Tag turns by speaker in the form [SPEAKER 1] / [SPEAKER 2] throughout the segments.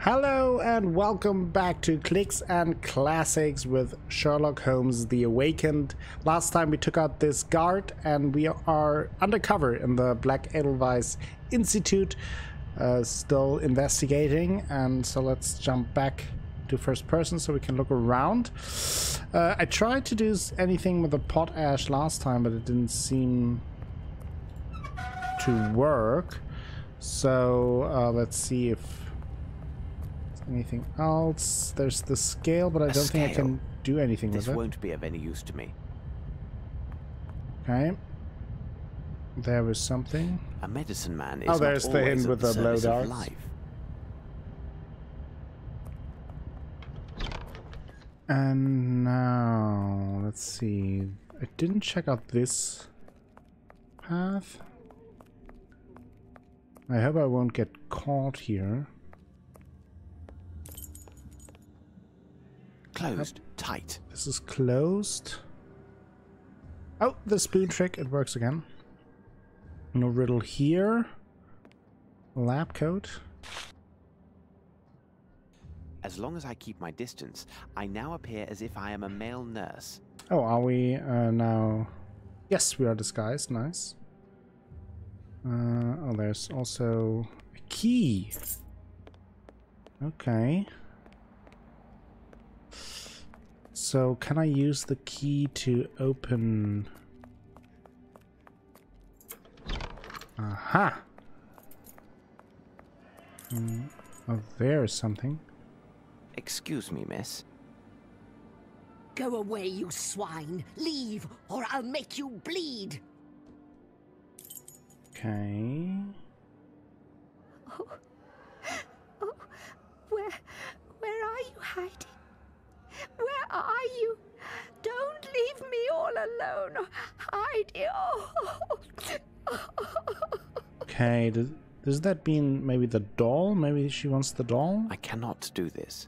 [SPEAKER 1] Hello and welcome back to Clicks and Classics with Sherlock Holmes the Awakened. Last time we took out this guard and we are undercover in the Black Edelweiss Institute, still investigating, and so let's jump back to first person so we can look around. I tried to do anything with the pot ash last time, but it didn't seem to work. So let's see if anything else. There's the scale, but I don't think I can do anything with it.
[SPEAKER 2] This won't be of any use to me.
[SPEAKER 1] Okay. There was something.
[SPEAKER 2] A medicine man is
[SPEAKER 1] oh, there's the hint with the blow darts. And now, let's see. I didn't check out this path. I hope I won't get caught here.
[SPEAKER 2] Closed. Tight.
[SPEAKER 1] This is closed. Oh, the spoon trick. It works again. No riddle here. Lab coat.
[SPEAKER 2] As long as I keep my distance, I now appear as if I am a male nurse.
[SPEAKER 1] Oh, are we now? Yes, we are disguised. Nice. Oh, there's also a key. Okay. So, can I use the key to open? Aha! Oh, there's something.
[SPEAKER 2] Excuse me, miss.
[SPEAKER 3] Go away, you swine! Leave, or I'll make you bleed!
[SPEAKER 1] Okay.
[SPEAKER 4] Oh, where are you hiding? Where are you? Don't leave me all alone. Hide. Oh.
[SPEAKER 1] Okay, does that mean maybe the doll? Maybe she wants the doll?
[SPEAKER 2] I cannot do this.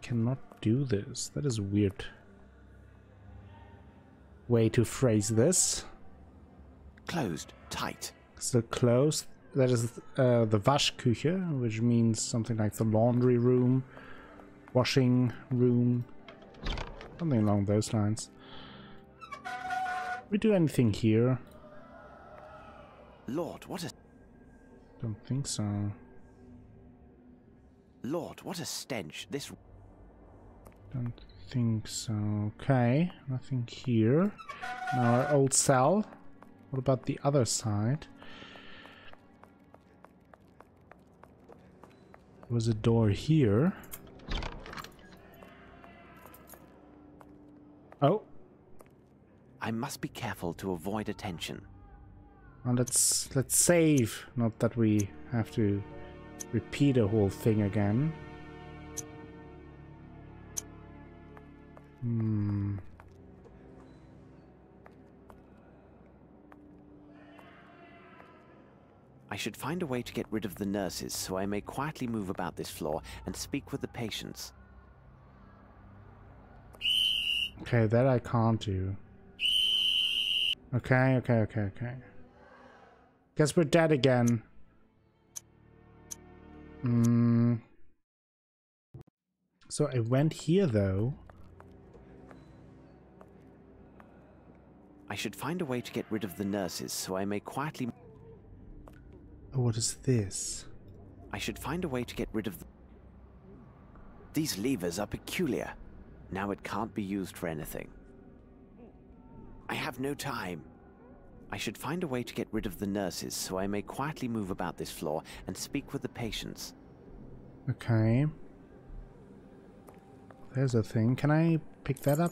[SPEAKER 1] Cannot do this. That is a weird way to phrase this.
[SPEAKER 2] Closed. Tight.
[SPEAKER 1] Still closed. That is the Waschküche, which means something like the laundry room, washing room, something along those lines. We do anything here?
[SPEAKER 2] Lord, what a...
[SPEAKER 1] Don't think so.
[SPEAKER 2] Lord, what a stench. This...
[SPEAKER 1] Don't think so. Okay, nothing here. Now our old cell. What about the other side? There was a door here. Oh.
[SPEAKER 2] I must be careful to avoid attention.
[SPEAKER 1] Well, let's save. Not that we have to repeat a whole thing again.
[SPEAKER 2] I should find a way to get rid of the nurses so I may quietly move about this floor and speak with the patients.
[SPEAKER 1] Okay, that I can't do. Okay. Guess we're dead again. So I went here though.
[SPEAKER 2] I should find a way to get rid of the nurses so I may quietly...
[SPEAKER 1] Oh, what is this?
[SPEAKER 2] I should find a way to get rid of the... These levers are peculiar. Now it can't be used for anything. I have no time. I should find a way to get rid of the nurses so I may quietly move about this floor and speak with the patients.
[SPEAKER 1] Okay. There's a thing. Can I pick that up?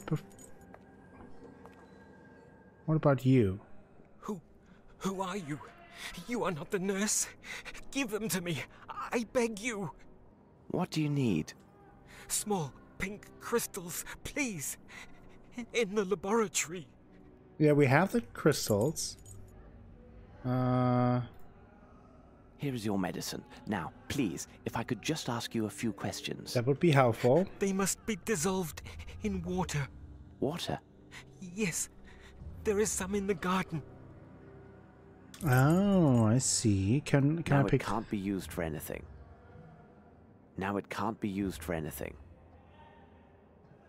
[SPEAKER 1] What about you?
[SPEAKER 5] Who are you? You are not the nurse. Give them to me. I beg you.
[SPEAKER 2] What do you need?
[SPEAKER 5] Small pink crystals, please. In the laboratory.
[SPEAKER 1] Yeah, we have the crystals.
[SPEAKER 2] Here is your medicine. Now, please, if I could just ask you a few questions.
[SPEAKER 1] That would be helpful.
[SPEAKER 5] They must be dissolved in water.
[SPEAKER 2] Water?
[SPEAKER 5] Yes. There is some in the garden.
[SPEAKER 1] Oh, I see. Can I pick...
[SPEAKER 2] It can't be used for anything. Now it can't be used for anything.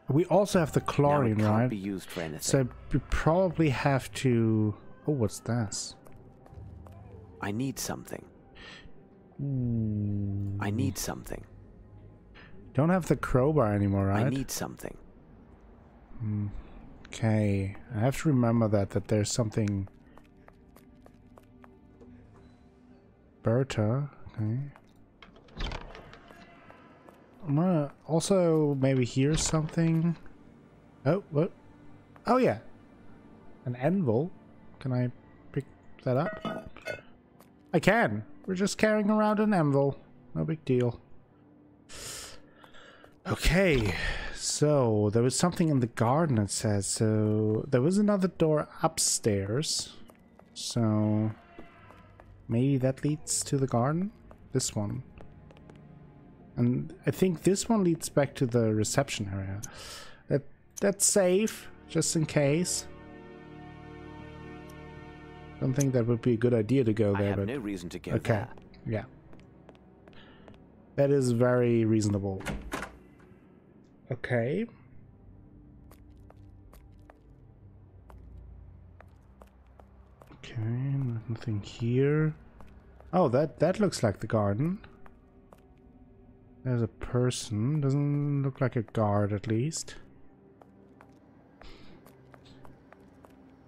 [SPEAKER 1] We also have the chlorine,
[SPEAKER 2] now it can't
[SPEAKER 1] right?
[SPEAKER 2] be used for anything.
[SPEAKER 1] So we probably have to... Oh, what's this?
[SPEAKER 2] I need something.
[SPEAKER 1] Ooh.
[SPEAKER 2] I need something.
[SPEAKER 1] Don't have the crowbar anymore, right?
[SPEAKER 2] I need something.
[SPEAKER 1] Okay, I have to remember that there's something. Berta, okay. I'm gonna also maybe hear something. Oh, what? Oh yeah, an anvil. Can I pick that up? I can. We're just carrying around an anvil. No big deal. Okay, so there was something in the garden, it says. So there was another door upstairs. So maybe that leads to the garden? This one. And I think this one leads back to the reception area. That's safe, just in case. Don't think that would be a good idea to go there,
[SPEAKER 2] I have
[SPEAKER 1] but
[SPEAKER 2] no reason to go
[SPEAKER 1] okay.
[SPEAKER 2] there.
[SPEAKER 1] Yeah. That is very reasonable. Okay. Okay, nothing here. Oh, that looks like the garden. There's a person. Doesn't look like a guard, at least.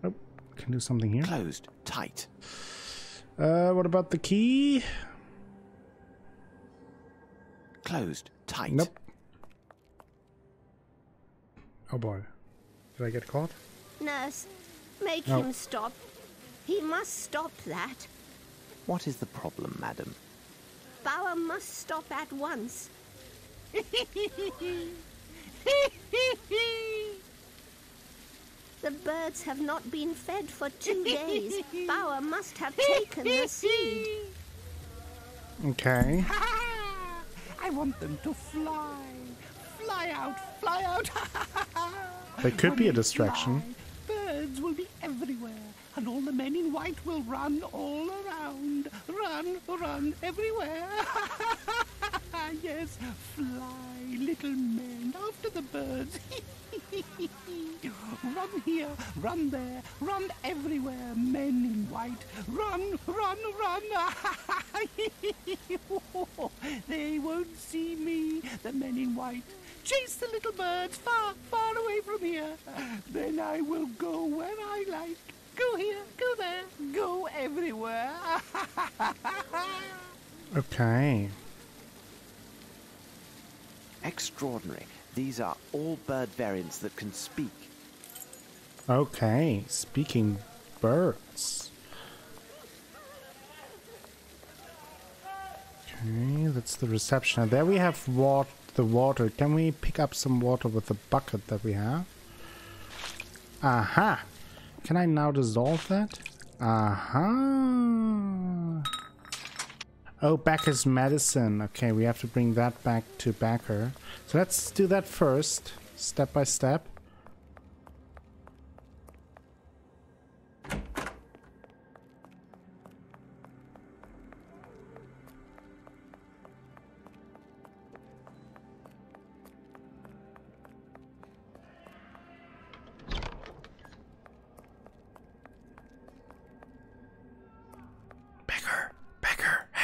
[SPEAKER 1] Oh, can do something here.
[SPEAKER 2] Closed. Tight.
[SPEAKER 1] What about the key?
[SPEAKER 2] Closed. Tight.
[SPEAKER 1] Nope. Oh boy. Did I get caught?
[SPEAKER 4] Nurse, make
[SPEAKER 1] No.
[SPEAKER 4] him stop. He must stop that.
[SPEAKER 2] What is the problem, madam?
[SPEAKER 4] Bauer must stop at once. The birds have not been fed for 2 days. Bauer must have taken the seed.
[SPEAKER 1] Okay.
[SPEAKER 6] I want them to fly. Fly out, fly out.
[SPEAKER 1] That could
[SPEAKER 6] When
[SPEAKER 1] be a
[SPEAKER 6] they
[SPEAKER 1] distraction.
[SPEAKER 6] fly, birds will be everywhere, and all the men in white will run all around. Run, run everywhere. Yes, fly, little men, after the birds. Run here, run there, run everywhere, men in white. Run, run, run. They won't see me, the men in white. Chase the little birds far, far away from here. Then I will go where I like. Go here, go there, go everywhere.
[SPEAKER 1] Okay.
[SPEAKER 2] Extraordinary. These are all bird variants that can speak.
[SPEAKER 1] Okay. Speaking birds. Okay, that's the reception. There we have the water. Can we pick up some water with the bucket that we have? Aha! Can I now dissolve that? Aha! Oh, Becker's medicine. Okay, we have to bring that back to Becker. So let's do that first, step by step.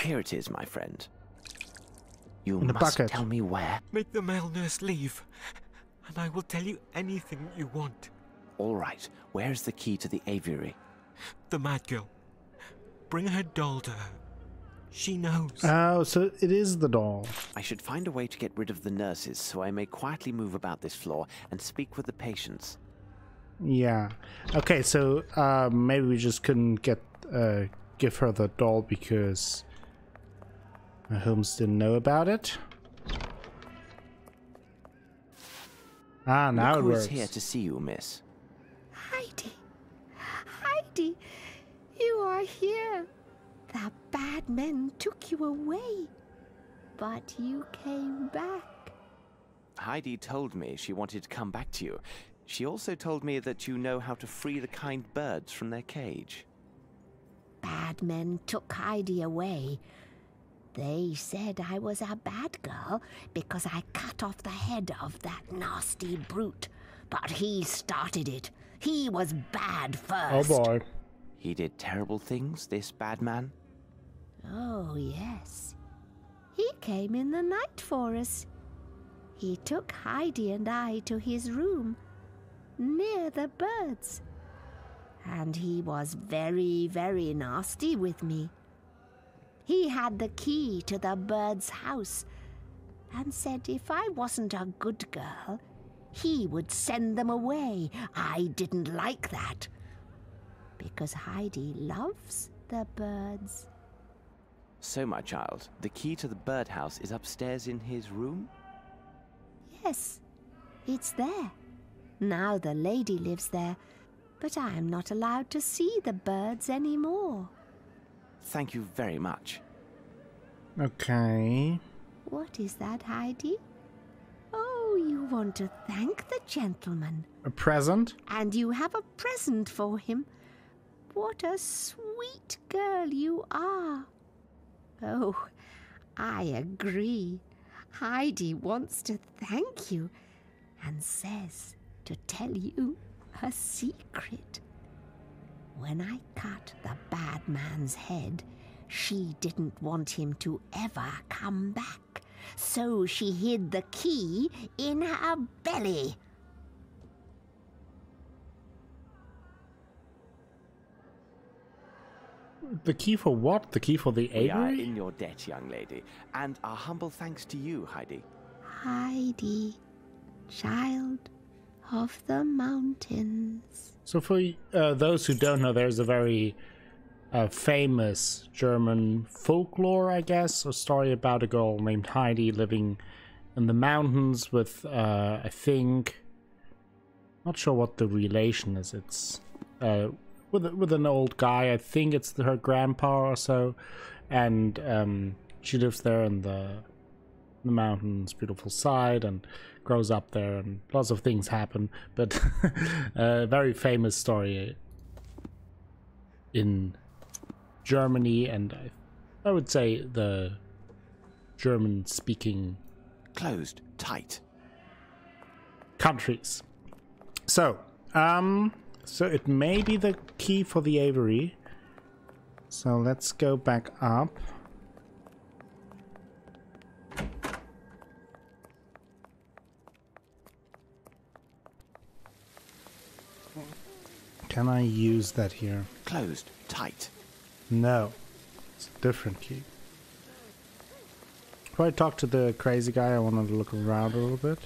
[SPEAKER 2] Here it is, my friend. You
[SPEAKER 1] In the
[SPEAKER 2] must
[SPEAKER 1] bucket.
[SPEAKER 2] tell me where.
[SPEAKER 5] Make the male nurse leave, and I will tell you anything you want.
[SPEAKER 2] All right. Where's the key to the aviary?
[SPEAKER 5] The mad girl. Bring her doll to her. She knows.
[SPEAKER 1] Oh, so it is the doll.
[SPEAKER 2] I should find a way to get rid of the nurses so I may quietly move about this floor and speak with the patients.
[SPEAKER 1] Yeah. Okay, so maybe we just couldn't give her the doll because Holmes didn't know about it. Ah, now
[SPEAKER 2] Look
[SPEAKER 1] it
[SPEAKER 2] who
[SPEAKER 1] works.
[SPEAKER 2] is here to see you, miss.
[SPEAKER 4] Heidi! Heidi! You are here! The bad men took you away, but you came back.
[SPEAKER 2] Heidi told me she wanted to come back to you. She also told me that you know how to free the kind birds from their cage.
[SPEAKER 4] Bad men took Heidi away, They said I was a bad girl because I cut off the head of that nasty brute. But he started it. He was bad first.
[SPEAKER 1] Oh boy.
[SPEAKER 2] He did terrible things, this bad man?
[SPEAKER 4] Oh, yes. He came in the night for us. He took Heidi and I to his room, near the birds. And he was very, very nasty with me. He had the key to the birds' house and said if I wasn't a good girl, he would send them away. I didn't like that, because Heidi loves the birds.
[SPEAKER 2] So, my child, the key to the birdhouse is upstairs in his room?
[SPEAKER 4] Yes, it's there. Now the lady lives there, but I am not allowed to see the birds anymore.
[SPEAKER 2] Thank you very much.
[SPEAKER 1] Okay.
[SPEAKER 4] What is that, Heidi? Oh, you want to thank the gentleman.
[SPEAKER 1] A present?
[SPEAKER 4] And you have a present for him. What a sweet girl you are. Oh, I agree. Heidi wants to thank you and says to tell you a secret. When I cut the bad man's head, she didn't want him to ever come back, so she hid the key in her belly.
[SPEAKER 1] The key for what? The key for the
[SPEAKER 2] We are
[SPEAKER 1] aviary?
[SPEAKER 2] in your debt, young lady, and our humble thanks to you, Heidi.
[SPEAKER 4] Heidi, child of the mountains.
[SPEAKER 1] So for those who don't know, there's a very famous German folklore, I guess, a story about a girl named Heidi living in the mountains with, I think, not sure what the relation is. It's with an old guy. I think it's her grandpa or so, and she lives there in the mountains, beautiful side, and grows up there, and lots of things happen. But a very famous story in Germany, and I would say the German-speaking
[SPEAKER 2] Closed tight.
[SPEAKER 1] countries. So, so it may be the key for the aviary. So let's go back up. Can I use that here?
[SPEAKER 2] Closed tight.
[SPEAKER 1] No. It's a different key. Before I talk to the crazy guy, I wanted to look around a little bit.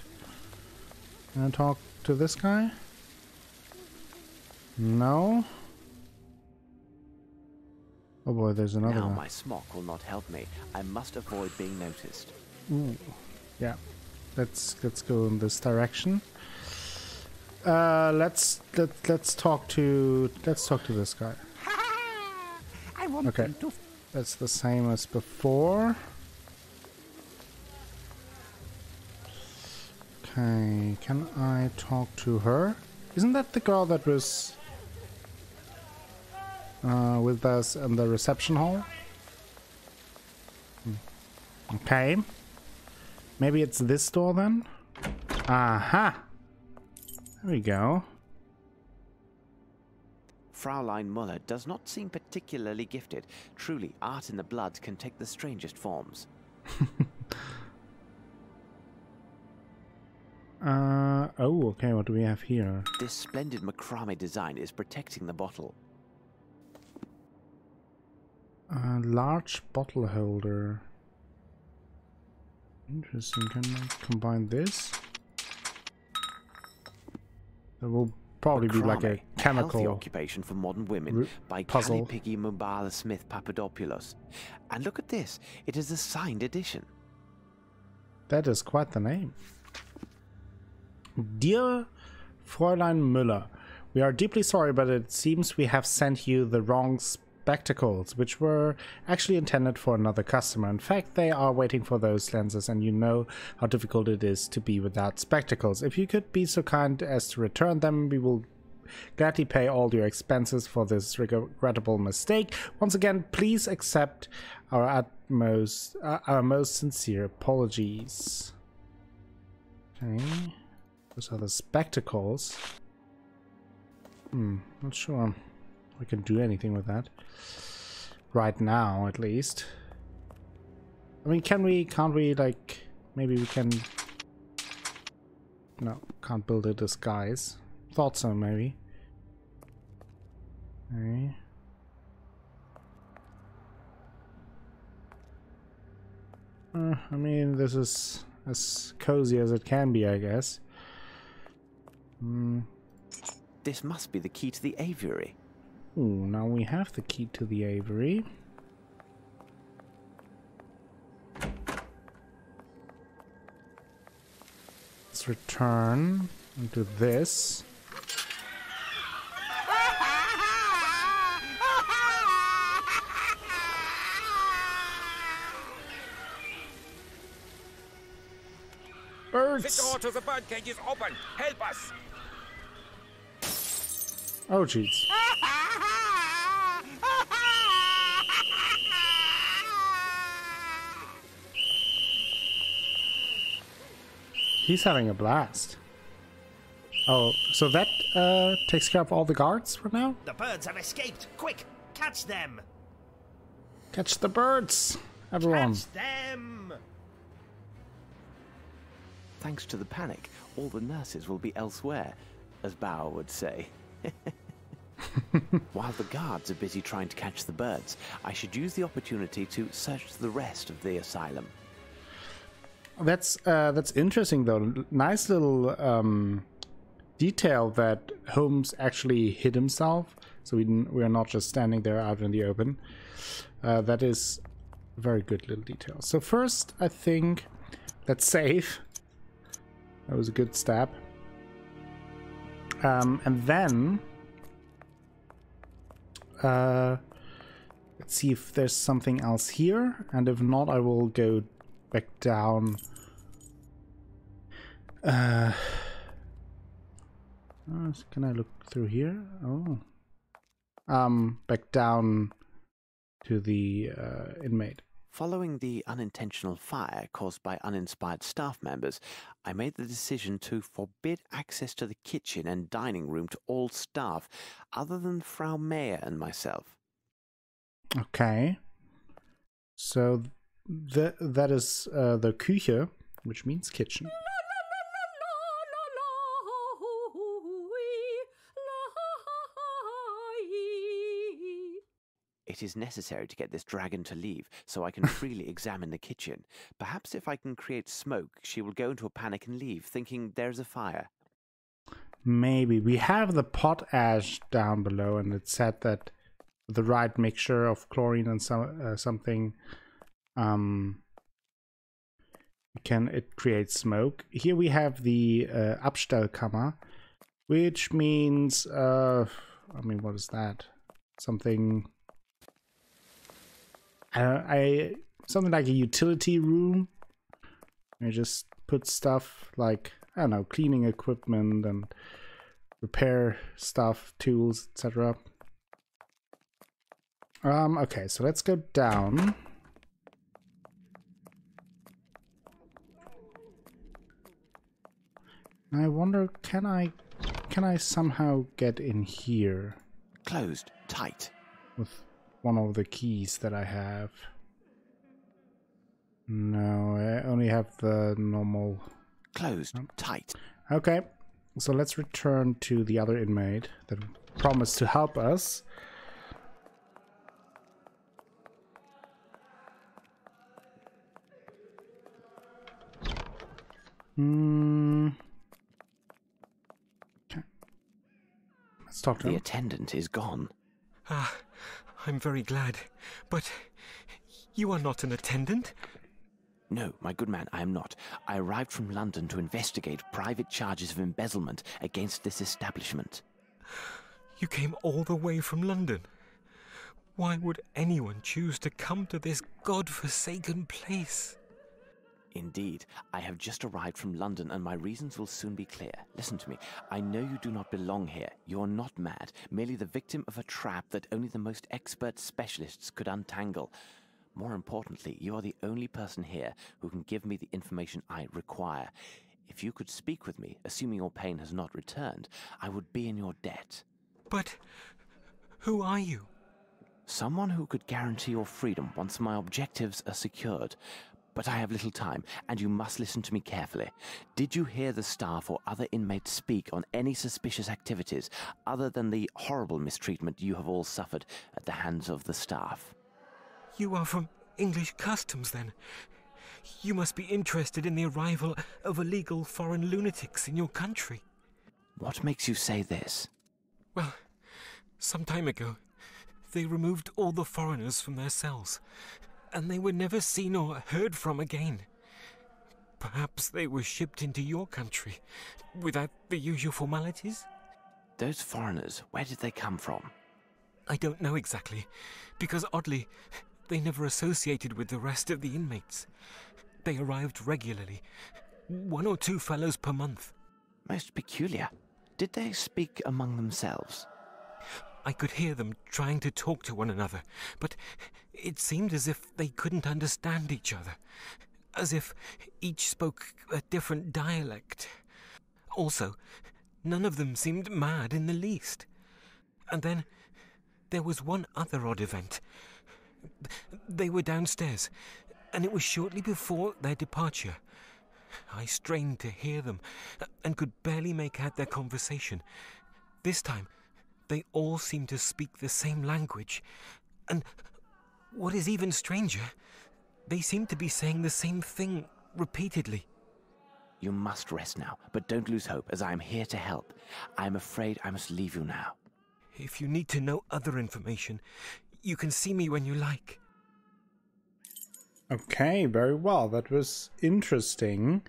[SPEAKER 1] Can I talk to this guy? No. Oh boy, there's another
[SPEAKER 2] Now
[SPEAKER 1] one.
[SPEAKER 2] my smock will not help me. I must avoid being noticed.
[SPEAKER 1] Ooh. Yeah. Let's go in this direction. Let's talk to this guy.
[SPEAKER 6] I want
[SPEAKER 1] Okay.
[SPEAKER 6] them to
[SPEAKER 1] That's the same as before. Okay, can I talk to her? Isn't that the girl that was with us in the reception hall? Okay. Maybe it's this door then? Aha! There we go.
[SPEAKER 2] Fraulein Muller does not seem particularly gifted. Truly, art in the blood can take the strangest forms.
[SPEAKER 1] Oh, okay, what do we have here?
[SPEAKER 2] This splendid macrame design is protecting the bottle.
[SPEAKER 1] A large bottle holder. Interesting. Can I combine this? There will probably be like a
[SPEAKER 2] Macrame, healthy
[SPEAKER 1] chemical
[SPEAKER 2] occupation for modern women by
[SPEAKER 1] puzzle.
[SPEAKER 2] Piggy Mubala Smith Papadopoulos. And look at this. It is a signed edition.
[SPEAKER 1] That is quite the name. Dear Fräulein Müller, we are deeply sorry, but it seems we have sent you the wrong spectacles, which were actually intended for another customer. In fact, they are waiting for those lenses, and you know how difficult it is to be without spectacles. If you could be so kind as to return them, we will gladly pay all your expenses for this regrettable mistake. Once again, please accept our most sincere apologies. Okay. Those are the spectacles. Not sure we can do anything with that. Right now, at least. I mean, can't we, like, maybe we can... No, can't build a disguise. Thought so, maybe. Okay. I mean, this is as cozy as it can be, I guess.
[SPEAKER 2] This must be the key to the aviary.
[SPEAKER 1] Ooh, now we have the key to the aviary. Let's return into this. Birds!
[SPEAKER 5] The door to the birdcage is open! Help us!
[SPEAKER 1] Oh, jeez. He's having a blast. Oh, so that takes care of all the guards for now?
[SPEAKER 7] The birds have escaped! Quick! Catch them!
[SPEAKER 1] Catch the birds, everyone.
[SPEAKER 7] Catch them!
[SPEAKER 2] Thanks to the panic, all the nurses will be elsewhere, as Bale would say. While the guards are busy trying to catch the birds, I should use the opportunity to search the rest of the asylum.
[SPEAKER 1] That's interesting though. Nice little detail that Holmes actually hid himself, so we are not just standing there out in the open. That is a very good little detail. So first, I think let's save. That was a good stab. And then let's see if there's something else here, and if not, I will go back down. Can I look through here? Oh. Back down to the inmate.
[SPEAKER 2] Following the unintentional fire caused by uninspired staff members, I made the decision to forbid access to the kitchen and dining room to all staff, other than Frau Mayer and myself.
[SPEAKER 1] Okay. So that is the Küche, which means kitchen.
[SPEAKER 2] It is necessary to get this dragon to leave, so I can freely examine the kitchen. Perhaps if I can create smoke, she will go into a panic and leave, thinking there's a fire.
[SPEAKER 1] Maybe. We have the pot ash down below, and it said that the right mixture of chlorine and something, it creates smoke. Here we have the Abstellkammer, which means, I mean, what is that? Something... something like a utility room. You just put stuff like, I don't know, cleaning equipment and repair stuff, tools, etc. Okay, so let's go down. I wonder, can I somehow get in here?
[SPEAKER 2] Closed, tight.
[SPEAKER 1] With one of the keys that I have. No, I only have the normal.
[SPEAKER 2] Closed, tight.
[SPEAKER 1] Okay, so let's return to the other inmate that promised to help us. Okay. Let's talk to him.
[SPEAKER 2] The attendant is gone.
[SPEAKER 5] Ah, I'm very glad. But you are not an attendant?
[SPEAKER 2] No, my good man, I am not. I arrived from London to investigate private charges of embezzlement against this establishment.
[SPEAKER 5] You came all the way from London? Why would anyone choose to come to this god-forsaken place?
[SPEAKER 2] Indeed, I have just arrived from London and my reasons will soon be clear. Listen to me. I know you do not belong here. You are not mad, merely the victim of a trap that only the most expert specialists could untangle. More importantly, you are the only person here who can give me the information I require. If you could speak with me, assuming your pain has not returned, I would be in your debt.
[SPEAKER 5] But who are you?
[SPEAKER 2] Someone who could guarantee your freedom once my objectives are secured. But I have little time, and you must listen to me carefully. Did you hear the staff or other inmates speak on any suspicious activities, other than the horrible mistreatment you have all suffered at the hands of the staff?
[SPEAKER 5] You are from English customs, then. You must be interested in the arrival of illegal foreign lunatics in your country.
[SPEAKER 2] What makes you say this?
[SPEAKER 5] Well, some time ago, they removed all the foreigners from their cells, and they were never seen or heard from again. Perhaps they were shipped into your country without the usual formalities?
[SPEAKER 2] Those foreigners, where did they come from?
[SPEAKER 5] I don't know exactly, because oddly, they never associated with the rest of the inmates. They arrived regularly, 1 or 2 fellows per month.
[SPEAKER 2] Most peculiar. Did they speak among themselves?
[SPEAKER 5] I could hear them trying to talk to one another, but it seemed as if they couldn't understand each other, as if each spoke a different dialect. Also, none of them seemed mad in the least. And then there was one other odd event. They were downstairs, and it was shortly before their departure. I strained to hear them, and could barely make out their conversation. This time, they all seemed to speak the same language, and what is even stranger, they seemed to be saying the same thing repeatedly.
[SPEAKER 2] You must rest now, but don't lose hope, as I am here to help. I am afraid I must leave you now.
[SPEAKER 5] If you need to know other information, you can see me when you like.
[SPEAKER 1] Okay, very well. That was interesting.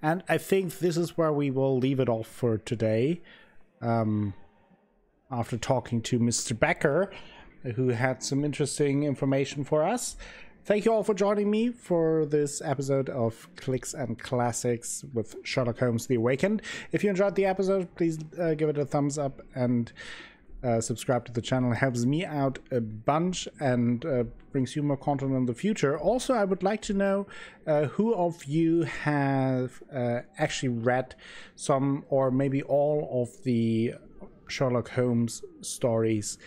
[SPEAKER 1] And I think this is where we will leave it off for today. After talking to Mr. Becker, who had some interesting information for us. Thank you all for joining me for this episode of Clicks and Classics with Sherlock Holmes The Awakened. If you enjoyed the episode, please give it a thumbs up and subscribe to the channel. It helps me out a bunch and brings you more content in the future. Also, I would like to know who of you have actually read some or maybe all of the Sherlock Holmes stories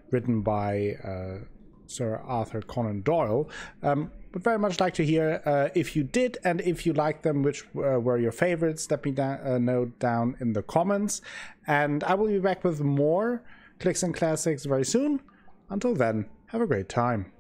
[SPEAKER 1] written by Sir Arthur Conan Doyle. Would very much like to hear if you did, and if you liked them, which were your favorites. Let me know down in the comments. And I will be back with more Clicks and Classics very soon. Until then, have a great time.